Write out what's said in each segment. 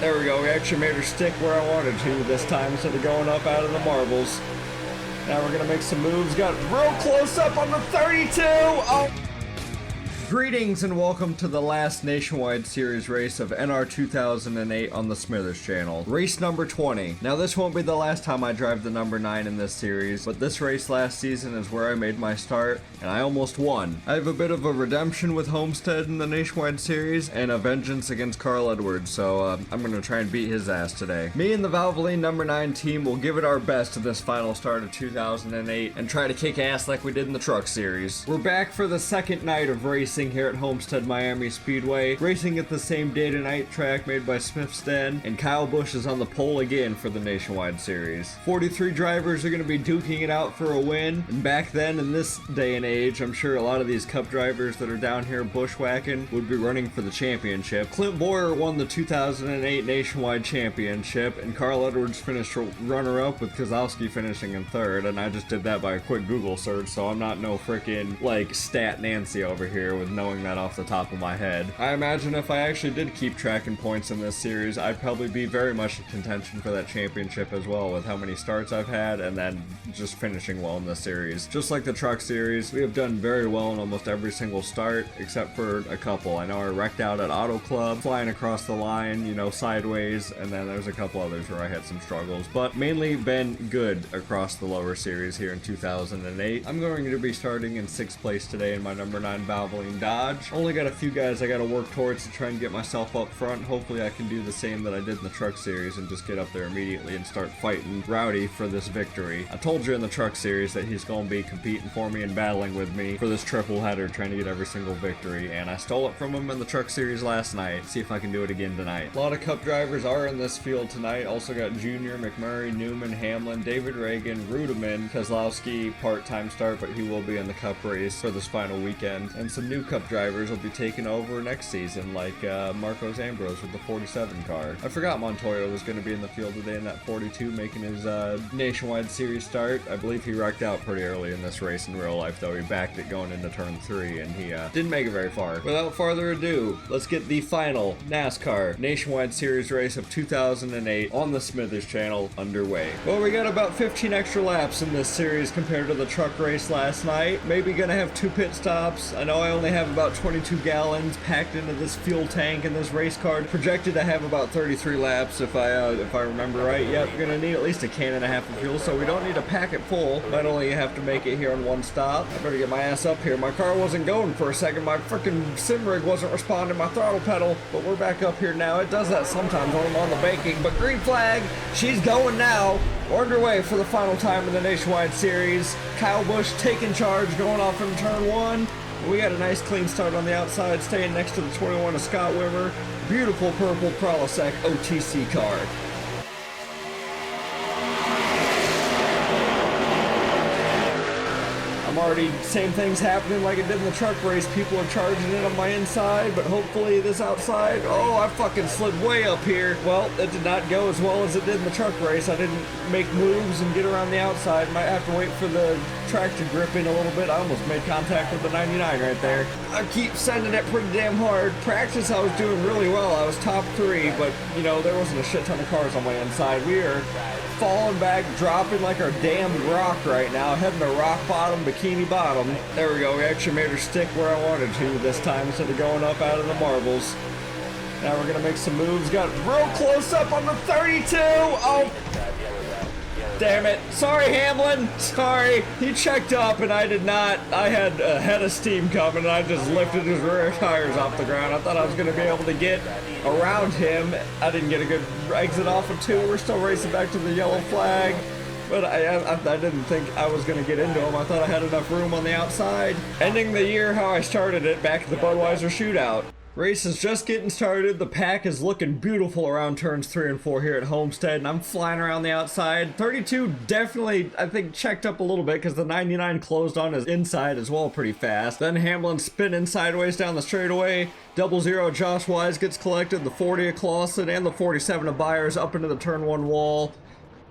There we go, we actually made her stick where I wanted to this time instead of going up out of the marbles. Now we're gonna make some moves. Got real close up on the 32! Oh! Greetings and welcome to the last nationwide series race of NR2008 on the Smithers channel. Race number 20. Now this won't be the last time I drive the number 9 in this series, but this race last season is where I made my start, and I almost won. I have a bit of a redemption with Homestead in the nationwide series, and a vengeance against Carl Edwards, so I'm gonna try and beat his ass today. Me and the HAMLIN number 9 team will give it our best to this final start of 2008, and try to kick ass like we did in the truck series. We're back for the second night of racing here at Homestead Miami Speedway, racing at the same day-to-night track made by Homestead, and Kyle Busch is on the pole again for the nationwide series. 43 drivers are going to be duking it out for a win, and back then in this day and age, I'm sure a lot of these cup drivers that are down here bushwhacking would be running for the championship. Clint Boyer won the 2008 nationwide championship, and Carl Edwards finished runner-up with Kozlowski finishing in third, and I just did that by a quick Google search, so I'm not no freaking like stat Nancy over here with knowing that off the top of my head. I imagine if I actually did keep tracking points in this series, I'd probably be very much in contention for that championship as well, with how many starts I've had and then just finishing well in this series. Just like the truck series, we have done very well in almost every single start except for a couple. I know I wrecked out at Auto Club, flying across the line, you know, sideways, and then there's a couple others where I had some struggles, but mainly been good across the lower series here in 2008. I'm going to be starting in 6th place today in my number 9 Valvoline Dodge. Only got a few guys I gotta work towards to try and get myself up front. Hopefully I can do the same that I did in the truck series and just get up there immediately and start fighting Rowdy for this victory. I told you in the truck series that he's gonna be competing for me and battling with me for this triple header, trying to get every single victory, and I stole it from him in the truck series last night. See if I can do it again tonight. A lot of cup drivers are in this field tonight. Also got Junior, McMurray, Newman, Hamlin, David Reagan, Rudeman, Kozlowski, part-time start, but he will be in the cup race for this final weekend, and some new cup drivers will be taking over next season, like Marcos Ambrose with the 47 car. I forgot Montoya was going to be in the field today in that 42, making his nationwide series start. I believe he wrecked out pretty early in this race in real life, though. He backed it going into turn 3, and he didn't make it very far. Without further ado, let's get the final NASCAR nationwide series race of 2008 on the Smithers channel underway. Well, we got about 15 extra laps in this series compared to the truck race last night. Maybe gonna have 2 pit stops. I know I only have about 22 gallons packed into this fuel tank in this race car. Projected to have about 33 laps if I remember right. Yep, we're gonna need at least a can and a half of fuel, so we don't need to pack it full. Might only have to make it here on one stop. I better get my ass up here. My car wasn't going for a second. My freaking sim rig wasn't responding to my throttle pedal, but we're back up here now. It does that sometimes when I'm on the banking, but green flag, she's going now. We're underway for the final time in the nationwide series. Kyle Busch taking charge, going off in turn 1. We got a nice clean start on the outside, staying next to the 21 of Scott Wimmer. Beautiful purple Prilosec OTC car. Already same thing's happening like it did in the truck race. People are charging it on my inside, but hopefully this outside, oh, I fucking slid way up here. Well, it did not go as well as it did in the truck race. I didn't make moves and get around the outside. Might have to wait for the track to grip in a little bit. I almost made contact with the 99 right there. I keep sending it pretty damn hard. Practice I was doing really well. I was top 3, but you know, there wasn't a shit ton of cars on my inside. We are falling back, dropping like our damn rock right now, heading to rock bottom, bikini bottom. There we go, we actually made her stick where I wanted to this time instead of going up out of the marbles. Now we're gonna make some moves. Got real close up on the 32. Oh, damn it. Sorry, Hamlin. Sorry. He checked up and I did not. I had a head of steam coming and I just lifted his rear tires off the ground. I thought I was going to be able to get around him. I didn't get a good exit off of 2. We're still racing back to the yellow flag. But I didn't think I was going to get into him. I thought I had enough room on the outside. Ending the year how I started it, back at the Budweiser shootout. Race is just getting started. The pack is looking beautiful around turns 3 and 4 here at Homestead, and I'm flying around the outside. 32 definitely, I think, checked up a little bit because the 99 closed on his inside as well pretty fast. Then Hamlin spinning sideways down the straightaway. 00 Josh Wise gets collected. The 40 of Clausen and the 47 of Byers up into the turn 1 wall.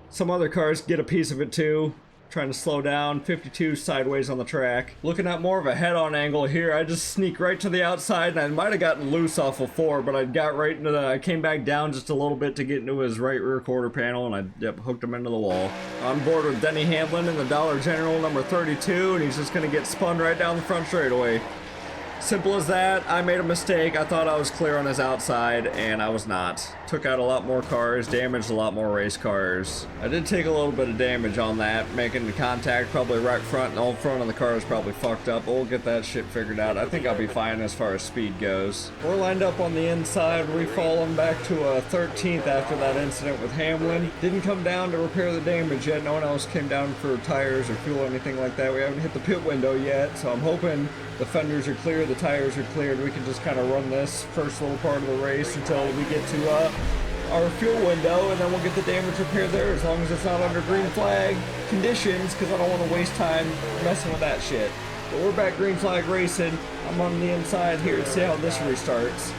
Some other cars get a piece of it too. Trying to slow down, 52 sideways on the track. Looking at more of a head-on angle here, I just sneak right to the outside, and I might have gotten loose off of 4, but I got right into I came back down just a little bit to get into his right rear quarter panel, and I hooked him into the wall. On board with Denny Hamlin in the Dollar General number 32, and he's just gonna get spun right down the front straightaway. Simple as that. I made a mistake. I thought I was clear on his outside, and I was not. Took out a lot more cars, damaged a lot more race cars. I did take a little bit of damage on that, making the contact probably right front, and all front of the car is probably fucked up, but we'll get that shit figured out. I think I'll be fine as far as speed goes. We're lined up on the inside. We've fallen back to a 13th after that incident with Hamlin. Didn't come down to repair the damage yet. No one else came down for tires or fuel or anything like that. We haven't hit the pit window yet, so I'm hoping the fenders are clear, the tires are cleared. We can just kind of run this first little part of the race until we get to our fuel window, and then we'll get the damage repaired there, as long as it's not under green flag conditions, because I don't want to waste time messing with that shit. But we're back green flag racing. I'm on the inside here to see how this restarts.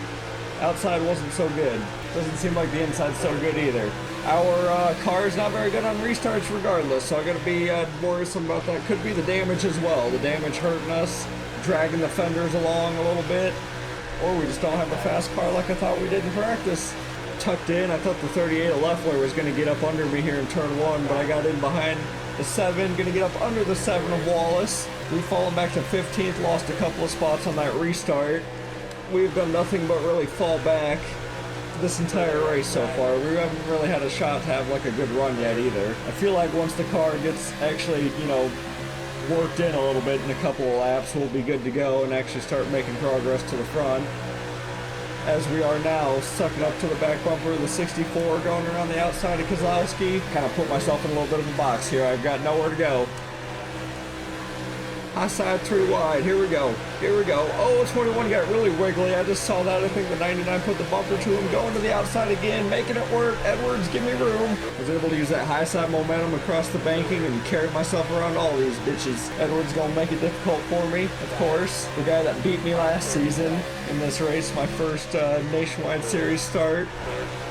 Outside wasn't so good. Doesn't seem like the inside's so good either. Our car is not very good on restarts regardless, so I gotta be worrisome about that. Could be the damage as well. The damage hurting us, dragging the fenders along a little bit, or we just don't have a fast car like I thought we did in practice. Tucked in, I thought the 38 of Leffler was going to get up under me here in turn 1, but I got in behind the 7, going to get up under the 7 of Wallace. We've fallen back to 15th, lost a couple of spots on that restart. We've done nothing but really fall back this entire race so far. We haven't really had a shot to have like a good run yet either. I feel like once the car gets actually, you know, worked in a little bit in a couple of laps, we'll be good to go and actually start making progress to the front. As we are now, sucking up to the back bumper of the 64, going around the outside of Kozlowski. Kind of put myself in a little bit of a box here. I've got nowhere to go. High side 3 wide. Here we go. Here we go. Oh, 21 got really wiggly. I just saw that. I think the 99 put the bumper to him. Going to the outside again, making it work. Edwards, give me room. I was able to use that high side momentum across the banking and carry myself around all these bitches. Edwards gonna make it difficult for me, of course. The guy that beat me last season in this race, my first Nationwide Series start.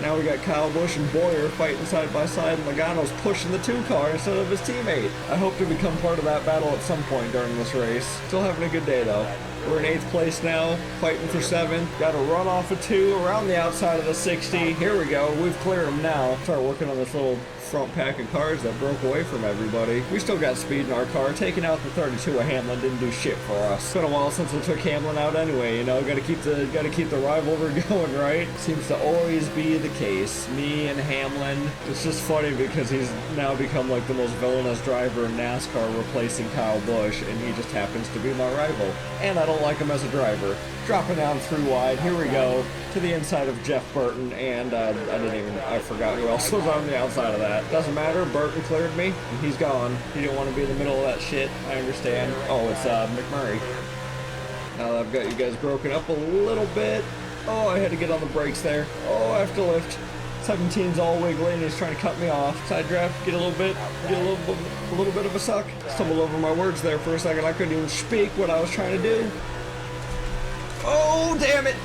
Now we got Kyle Busch and Boyer fighting side by side, and Logano's pushing the 2 car instead of his teammate. I hope to become part of that battle at some point during this race. Still having a good day though. We're in 8th place now, fighting for 7th. Got a run off of 2 around the outside of the 60. Here we go, we've cleared them now. Start working on this little front pack of cars that broke away from everybody. We still got speed in our car. Taking out the 32 of Hamlin didn't do shit for us. It's been a while since I took Hamlin out anyway, you know, gotta keep the rivalry going, right? Seems to always be the case. Me and Hamlin. It's just funny because he's now become like the most villainous driver in NASCAR, replacing Kyle Busch, and he just happens to be my rival. And I don't like him as a driver. Dropping down 3 wide. Here we go. To the inside of Jeff Burton, and I forgot who else was on the outside of that. Doesn't matter, Burton cleared me, and he's gone. He didn't want to be in the middle of that shit, I understand. Oh, it's McMurray. Now that I've got you guys broken up a little bit. Oh, I had to get on the brakes there. Oh, I have to lift. 17's all wiggly, and he's trying to cut me off. Side draft, get a little bit of a suck. Stumbled over my words there for a second. I couldn't even speak what I was trying to do. Oh, damn it!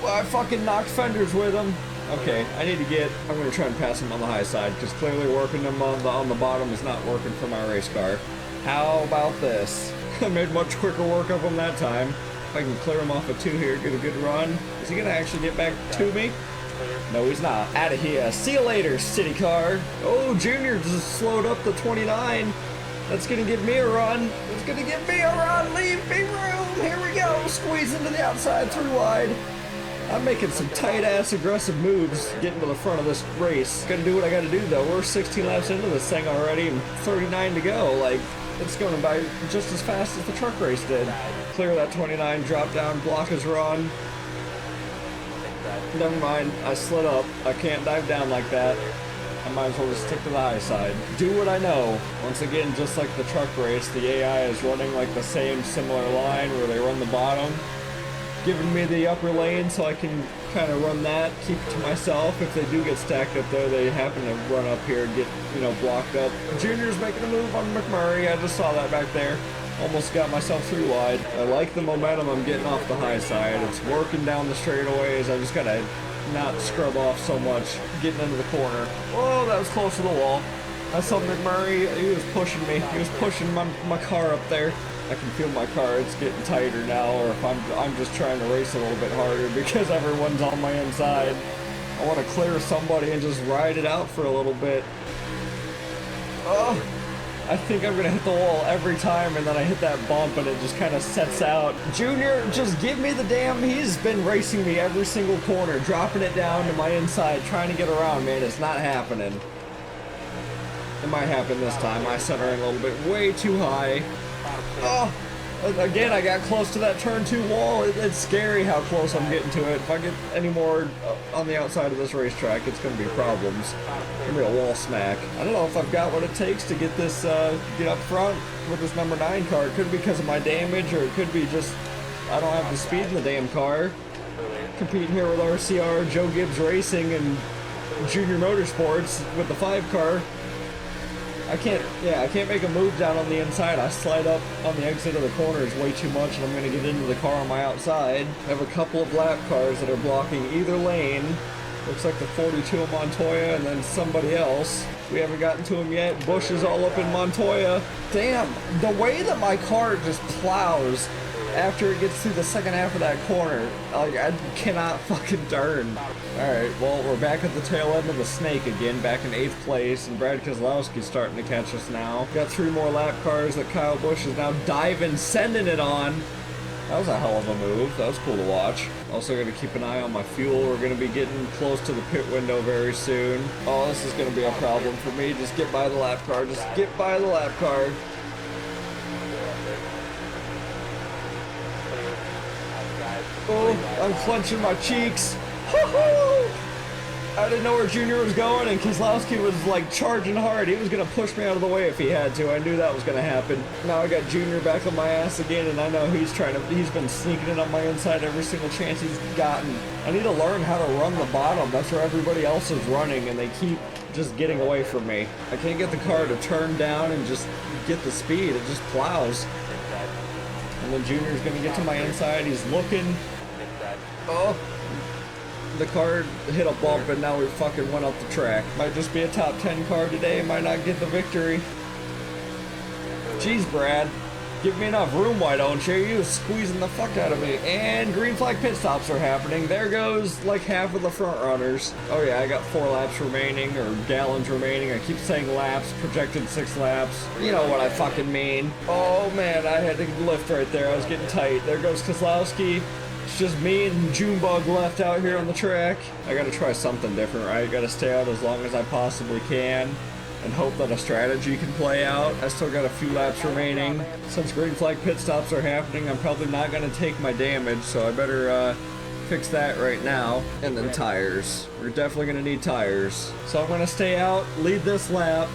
Well, I fucking knocked fenders with him. Okay, I'm gonna try and pass him on the high side, because clearly working him on the bottom is not working for my race car. How about this? I made much quicker work of him that time. If I can clear him off of 2 here, get a good run. Is he gonna actually get back to me? No, he's not. Out of here. See you later, city car. Oh, Junior just slowed up to 29. That's gonna give me a run. It's gonna give me a run. Leave me room. Here we go. Squeeze into the outside 3 wide. I'm making some tight-ass aggressive moves getting to the front of this race. Gotta do what I gotta do, though. We're 16 laps into this thing already and 39 to go. Like, it's going by just as fast as the truck race did. Clear that 29, drop down, block his run. Never mind, I slid up. I can't dive down like that. I might as well just stick to the high side. Do what I know. Once again, just like the truck race, the AI is running like the same similar line where they run the bottom, giving me the upper lane so I can kind of run that, keep it to myself. If they do get stacked up there, they happen to run up here and get, you know, blocked up. Junior's making a move on McMurray. I just saw that back there. Almost got myself 3 wide. I like the momentum I'm getting off the high side. It's working down the straightaways. I just gotta not scrub off so much getting into the corner. Oh, that was close to the wall. I saw McMurray, he was pushing me. He was pushing my car up there. I can feel my car, it's getting tighter now, or if I'm just trying to race a little bit harder because everyone's on my inside. I want to clear somebody and just ride it out for a little bit. Oh, I think I'm gonna hit the wall every time, and then I hit that bump and it just kind of sets out. Junior, just give me the damn, he's been racing me every single corner, dropping it down to my inside, trying to get around, man. It's not happening. It might happen this time. I centering a little bit way too high. Oh, again, I got close to that turn 2 wall. It's scary how close I'm getting to it. If I get any more on the outside of this racetrack, it's going to be problems. It's going to be a wall smack. I don't know if I've got what it takes to get this, get up front with this number 9 car. It could be because of my damage, or it could be just I don't have the speed in the damn car. Competing here with RCR, Joe Gibbs Racing, and Junior Motorsports with the 5 car. I can't make a move down on the inside. I slide up on the exit of the corners way too much, and I'm going to get into the car on my outside. I have a couple of lap cars that are blocking either lane. Looks like the 42 of Montoya and then somebody else. We haven't gotten to him yet. Bush is all up in Montoya. Damn, the way that my car just plows after it gets through the second half of that corner, like, I cannot fucking turn. Alright, well, we're back at the tail end of the snake again, back in 8th place, and Brad Keselowski's starting to catch us now. Got 3 more lap cars that Kyle Busch is now diving, sending it on. That was a hell of a move. That was cool to watch. Also going to keep an eye on my fuel. We're going to be getting close to the pit window very soon. Oh, this is going to be a problem for me. Just get by the lap car. Just get by the lap car. Oh, I'm clenching my cheeks. I didn't know where Junior was going, and Keselowski was like charging hard. He was gonna push me out of the way if he had to. I knew that was gonna happen. Now I got Junior back on my ass again, and I know he's been sneaking it on my inside every single chance he's gotten. I need to learn how to run the bottom. That's where everybody else is running, and they keep just getting away from me. I can't get the car to turn down and just get the speed. It just plows. And then Junior's gonna get to my inside. He's looking. Oh, the car hit a bump and now we fucking went up the track. Might just be a top 10 car today, might not get the victory. Jeez, Brad, give me enough room, why don't you? You was squeezing the fuck out of me. And green flag pit stops are happening. There goes like half of the front runners. Oh yeah, I got 4 laps remaining, or gallons remaining. I keep saying laps, projected 6 laps. You know what I fucking mean. Oh man, I had to lift right there. I was getting tight. There goes Keselowski. It's just me and Junebug left out here on the track. I gotta try something different, right? Gotta stay out as long as I possibly can and hope that a strategy can play out. I still got a few laps remaining. Since green flag pit stops are happening, I'm probably not gonna take my damage, so I better fix that right now. And then tires. We're definitely gonna need tires. So I'm gonna stay out, lead this lap.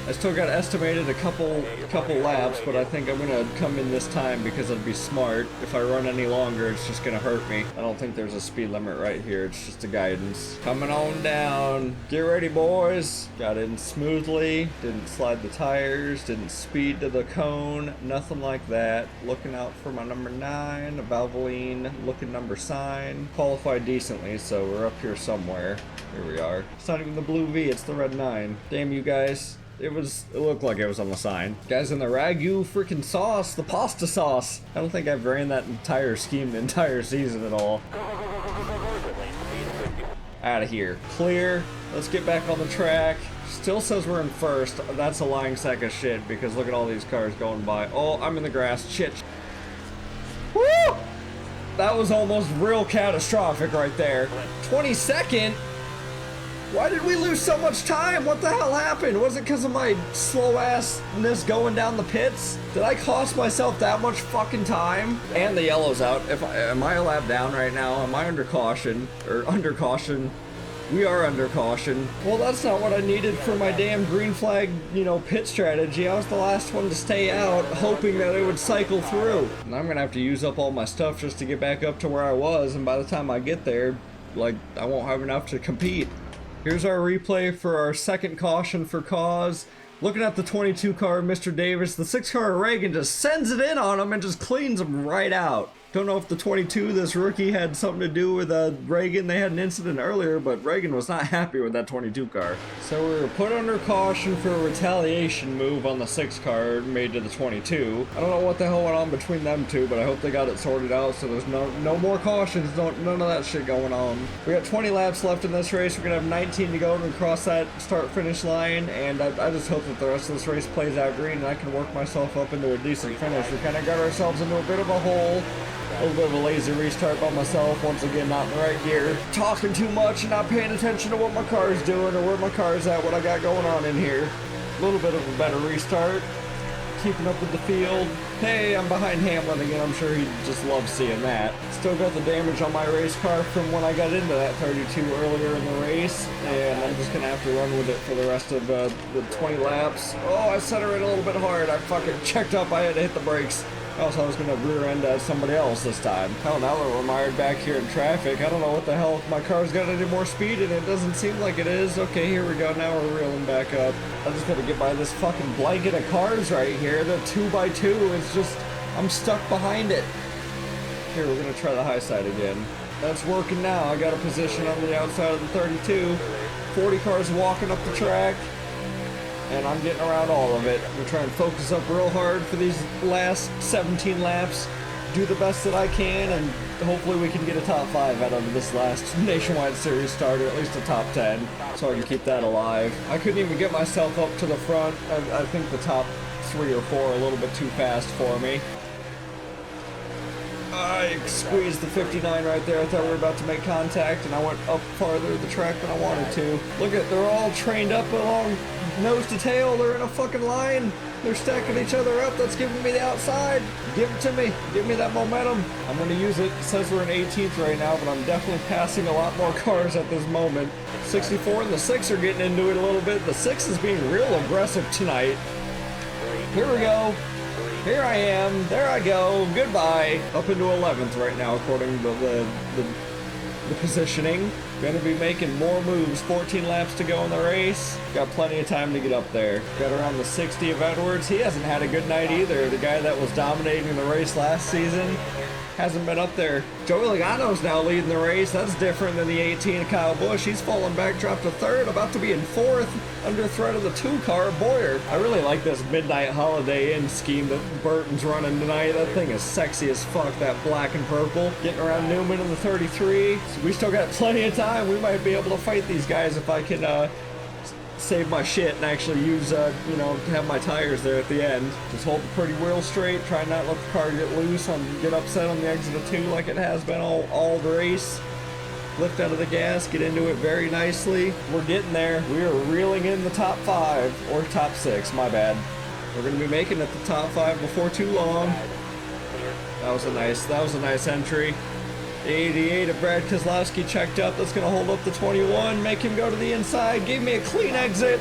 I still got estimated a couple laps, but I think I'm gonna come in this time because it'd be smart. If I run any longer, it's just gonna hurt me. I don't think there's a speed limit right here. It's just a guidance. Coming on down. Get ready, boys. Got in smoothly. Didn't slide the tires. Didn't speed to the cone. Nothing like that. Looking out for my number 9, a Valvoline looking number sign. Qualified decently, so we're up here somewhere. Here we are. It's not even the blue V, it's the red 9. Damn you guys. It looked like it was on the sign. Guys, in the Ragu freaking sauce, the pasta sauce. I don't think I've ran that entire scheme the entire season at all. Out of here. Clear. Let's get back on the track. Still says we're in first. That's a lying sack of shit because look at all these cars going by. Oh, I'm in the grass. Shit. Woo! That was almost real catastrophic right there. 22nd? Why did we lose so much time? What the hell happened? Was it because of my slow assness going down the pits? Did I cost myself that much fucking time? And the yellow's out. Am I a lap down right now? Am I under caution? Or under caution? We are under caution. Well, that's not what I needed for my damn green flag, pit strategy. I was the last one to stay out, hoping that it would cycle through. And I'm gonna have to use up all my stuff just to get back up to where I was, and by the time I get there, I won't have enough to compete. Here's our replay for our second caution for cause. Looking at the 22 car, Mr. Davis, the 6 car Reagan just sends it in on him and just cleans him right out. Don't know if the 22, this rookie, had something to do with Reagan. They had an incident earlier, but Reagan was not happy with that 22 car. So we were put under caution for a retaliation move on the 6 car made to the 22. I don't know what the hell went on between them two, but I hope they got it sorted out so there's no more cautions, none of that shit going on. We got 20 laps left in this race. We're gonna have 19 to go to cross that start-finish line, and I just hope that the rest of this race plays out green and I can work myself up into a decent finish. We kind of got ourselves into a bit of a hole. A little bit of a lazy restart by myself, once again not in the right gear. Talking too much and not paying attention to what my car's doing or where my car's at, what I got going on in here. A little bit of a better restart. Keeping up with the field. Hey, I'm behind Hamlin again, I'm sure he just loves seeing that. Still got the damage on my race car from when I got into that 32 earlier in the race, and I'm just gonna have to run with it for the rest of the 20 laps. Oh, I set her in a little bit hard. I fucking checked up, I had to hit the brakes. Also, I was gonna rear end somebody else this time. Hell, now that we're mired back here in traffic, I don't know what the hell, if my car's got any more speed and it doesn't seem like it is. Okay, here we go, now we're reeling back up. I just gotta get by this fucking blanket of cars right here. The 2x2 is just, I'm stuck behind it. Here, we're gonna try the high side again. That's working now. I got a position on the outside of the 32. 40 cars walking up the track. And I'm getting around all of it. I'm gonna try and focus up real hard for these last 17 laps, do the best that I can, and hopefully we can get a top 5 out of this last Nationwide Series start, or at least a top 10, so I can keep that alive. I couldn't even get myself up to the front. I think the top 3 or 4 are a little bit too fast for me. I squeezed the 59 right there. I thought we were about to make contact, and I went up farther the track than I wanted to. Look at, they're all trained up along nose to tail. They're in a fucking line. They're stacking each other up. That's giving me the outside. Give it to me. Give me that momentum. I'm going to use it. It says we're in 18th right now, but I'm definitely passing a lot more cars at this moment. 64 and the 6 are getting into it a little bit. The 6 is being real aggressive tonight. Here we go. Here I am. There I go. Goodbye. Up into 11th right now, according to the positioning. Gonna be making more moves. 14 laps to go in the race. Got plenty of time to get up there. Got around the 60 of Edwards. He hasn't had a good night either. The guy that was dominating the race last season hasn't been up there. Joey Logano's now leading the race. That's different than the 18 of Kyle Busch. He's fallen back, dropped to 3rd, about to be in 4th, under threat of the 2 car, Boyer. I really like this Midnight Holiday Inn scheme that Burton's running tonight. That thing is sexy as fuck, that black and purple. Getting around Newman in the 33. So we still got plenty of time. We might be able to fight these guys if I can save my shit and actually use, you know, have my tires there at the end. Just hold the pretty wheel straight, try not let the car get loose, get upset on the exit of 2 like it has been all the race. Lift out of the gas, get into it very nicely. We're getting there. We are reeling in the top 5, or top 6, my bad. We're gonna be making it the top 5 before too long. That was a nice entry. The 88 of Brad Keselowski checked up. That's going to hold up the 21, make him go to the inside, gave me a clean exit.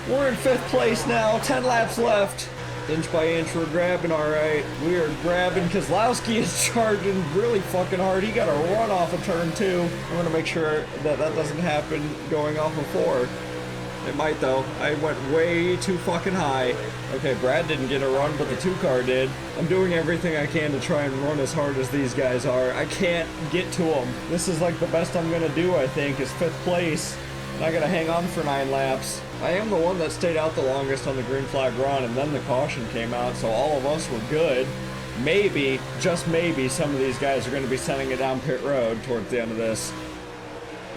We're in 5th place now, 10 laps left. Inch by inch, we're grabbing all right. We are grabbing. Keselowski is charging really fucking hard. He got a run off of turn 2. I'm going to make sure that doesn't happen going off of 4. It might though. I went way too fucking high. Okay, Brad didn't get a run, but the 2 car did. I'm doing everything I can to try and run as hard as these guys are. I can't get to them. This is like the best I'm gonna do, I think, is 5th place. And I gotta hang on for 9 laps. I am the one that stayed out the longest on the green flag run, and then the caution came out, so all of us were good. Maybe, just maybe, some of these guys are gonna be sending it down pit road towards the end of this.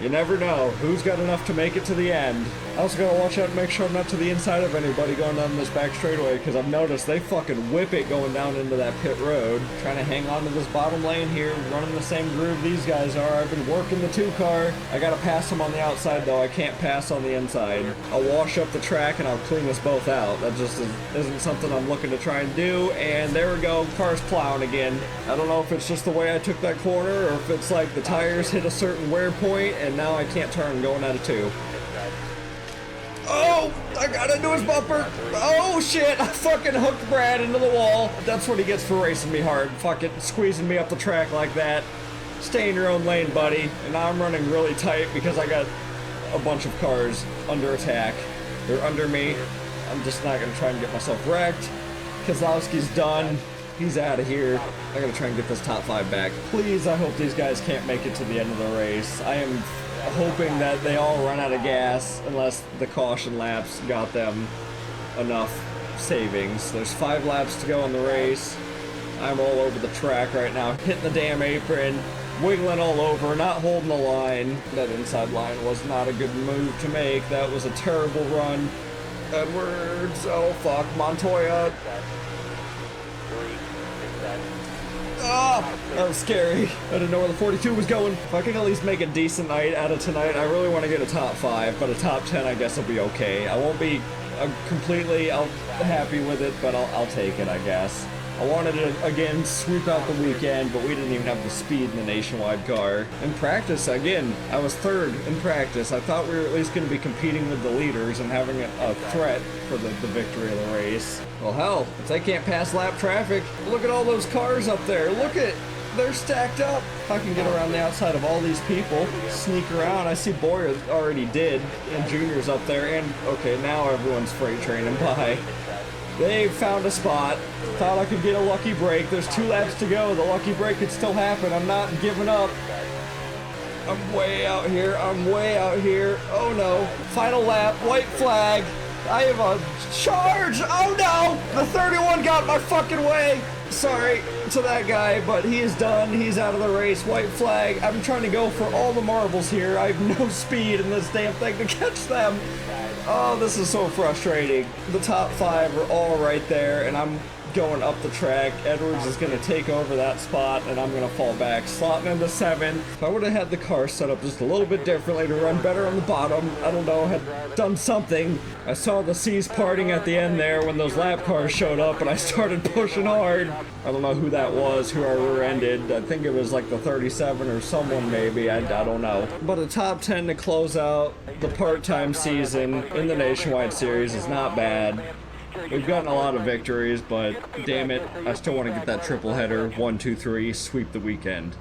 You never know who's got enough to make it to the end. I also gotta watch out and make sure I'm not to the inside of anybody going down this back straightaway, because I've noticed they fucking whip it going down into that pit road. Trying to hang on to this bottom lane here, running the same groove these guys are. I've been working the 2 car. I gotta pass them on the outside though. I can't pass on the inside. I'll wash up the track and I'll clean us both out. That just isn't something I'm looking to try and do. And there we go, car's plowing again. I don't know if it's just the way I took that corner or if it's like the tires hit a certain wear point and now I can't turn going out of 2. Oh, I got into his bumper. Oh shit, I fucking hooked Brad into the wall. That's what he gets for racing me hard. Fucking squeezing me up the track like that. Stay in your own lane, buddy. And now I'm running really tight because I got a bunch of cars under attack. They're under me. I'm just not gonna try and get myself wrecked. Keselowski's done. He's out of here. I gotta try and get this top 5 back. Please, I hope these guys can't make it to the end of the race. I am hoping that they all run out of gas unless the caution laps got them enough savings. There's 5 laps to go in the race. I'm all over the track right now, hitting the damn apron, wiggling all over, not holding the line. That inside line was not a good move to make. That was a terrible run. Edwards, oh fuck, Montoya. Ah, that was scary. I didn't know where the 42 was going. If I can at least make a decent night out of tonight, I really want to get a top 5, but a top 10 I guess will be okay. I won't be completely happy with it, but I'll take it, I guess. I wanted to, again, sweep out the weekend, but we didn't even have the speed in the nationwide car. In practice, again, I was 3rd in practice. I thought we were at least going to be competing with the leaders and having a threat for the victory of the race. Well, hell, if they can't pass lap traffic, look at all those cars up there. Look at, they're stacked up. If I can get around the outside of all these people, sneak around. I see Boyer already did, and Junior's up there, and okay, now everyone's freight training by. They found a spot. Thought I could get a lucky break. There's 2 laps to go. The lucky break could still happen. I'm not giving up. I'm way out here. I'm way out here. Oh no. Final lap. White flag. I have a charge. Oh no. The 31 got my fucking way. Sorry to that guy, but he is done. He's out of the race. White flag. I'm trying to go for all the marbles here. I have no speed in this damn thing to catch them. Oh, this is so frustrating. The top 5 are all right there, and I'm going up the track. Edwards is going to take over that spot, and I'm going to fall back, slotting into 7. If I would have had the car set up just a little bit differently to run better on the bottom, I don't know, had done something. I saw the seas parting at the end there when those lap cars showed up, and I started pushing hard. I don't know who that was, who I rear-ended. I think it was like the 37 or someone maybe, I don't know. But a top 10 to close out the part-time season in the Nationwide Series is not bad. We've gotten a lot of victories, but damn it, I still want to get that triple header, 1, 2, 3, sweep the weekend.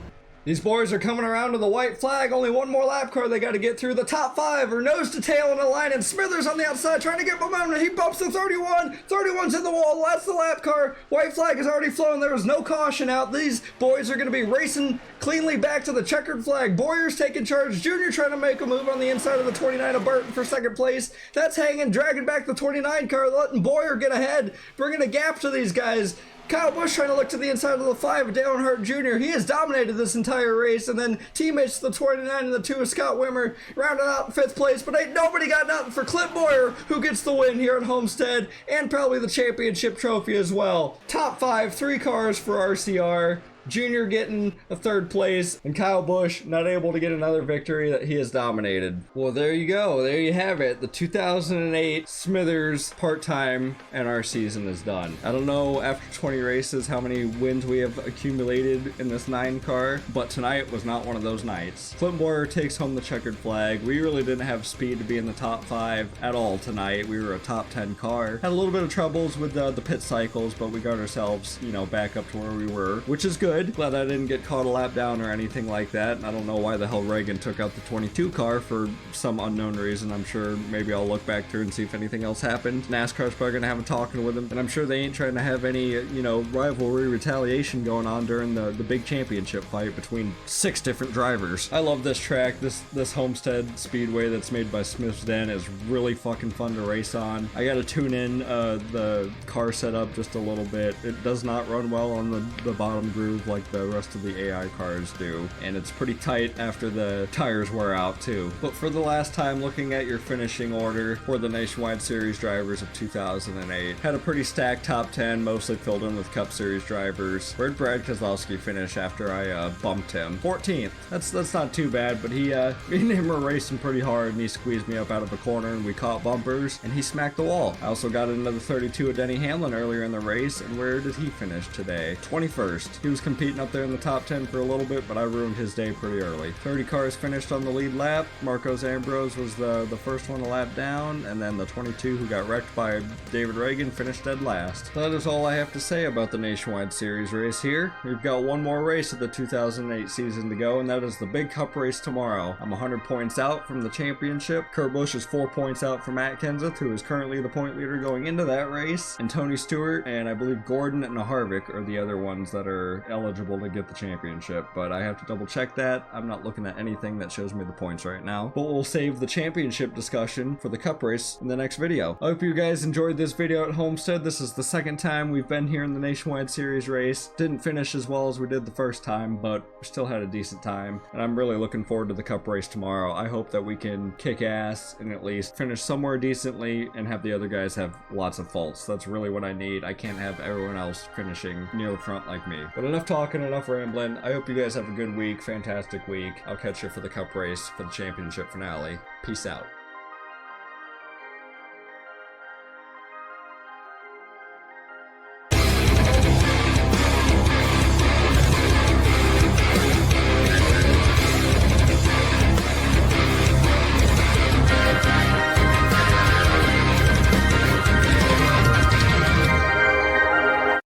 These boys are coming around to the white flag. Only one more lap car they got to get through. The top 5 are nose to tail in a line, and Smithers on the outside trying to get momentum. He bumps the 31. 31's in the wall. That's the lap car. White flag has already flown. There was no caution out. These boys are going to be racing cleanly back to the checkered flag. Boyer's taking charge. Junior trying to make a move on the inside of the 29 of Burton for 2nd place. That's hanging, dragging back the 29 car, letting Boyer get ahead, bringing a gap to these guys. Kyle Busch trying to look to the inside of the 5, Dale Earnhardt Jr. He has dominated this entire race, and then teammates to the 29 and the 2 of Scott Wimmer rounded out 5th place, but ain't nobody got nothing for Clint Boyer, who gets the win here at Homestead, and probably the championship trophy as well. Top 5, 3 cars for RCR. Junior getting a 3rd place, and Kyle Busch not able to get another victory that he has dominated. Well, there you go. There you have it. The 2008 Smithers part-time NR season is done. I don't know after 20 races how many wins we have accumulated in this 9 car, but tonight was not one of those nights. Clint Boyer takes home the checkered flag. We really didn't have speed to be in the top 5 at all tonight. We were a top 10 car. Had a little bit of troubles with the pit cycles, but we got ourselves, back up to where we were, which is good. Glad I didn't get caught a lap down or anything like that. I don't know why the hell Reagan took out the 22 car for some unknown reason. I'm sure maybe I'll look back through and see if anything else happened. NASCAR's probably gonna have a talking with him, and I'm sure they ain't trying to have any, rivalry retaliation going on during the big championship fight between 6 different drivers. I love this track. This Homestead Speedway that's made by Smith's Den is really fucking fun to race on. I gotta tune in the car setup just a little bit. It does not run well on the bottom groove like the rest of the AI cars do, and it's pretty tight after the tires wear out too. But for the last time, looking at your finishing order for the Nationwide Series drivers of 2008, had a pretty stacked top 10, mostly filled in with Cup Series drivers. Where'd Brad Keselowski finish after I bumped him? 14th. That's not too bad, but me and him were racing pretty hard, and he squeezed me up out of a corner, and we caught bumpers, and he smacked the wall. I also got into the 32 of Denny Hamlin earlier in the race, and where did he finish today? 21st. He was competing up there in the top 10 for a little bit, but I ruined his day pretty early. 30 cars finished on the lead lap. Marcos Ambrose was the first one to lap down, and then the 22 who got wrecked by David Reagan finished dead last. That is all I have to say about the Nationwide Series race here. We've got one more race of the 2008 season to go, and that is the Big Cup race tomorrow. I'm 100 points out from the championship. Kurt Busch is 4 points out from Matt Kenseth, who is currently the point leader going into that race, and Tony Stewart and I believe Gordon and Harvick are the other ones that are eligible to get the championship, but I have to double check that. I'm not looking at anything that shows me the points right now, but we'll save the championship discussion for the Cup race in the next video. I hope you guys enjoyed this video at Homestead. This is the second time we've been here in the Nationwide Series race. Didn't finish as well as we did the first time, but we still had a decent time, and I'm really looking forward to the Cup race tomorrow. I hope that we can kick ass and at least finish somewhere decently and have the other guys have lots of faults. That's really what I need. I can't have everyone else finishing near the front like me. But enough talking, enough rambling. I hope you guys have a good week, fantastic week. I'll catch you for the Cup race for the championship finale. Peace out.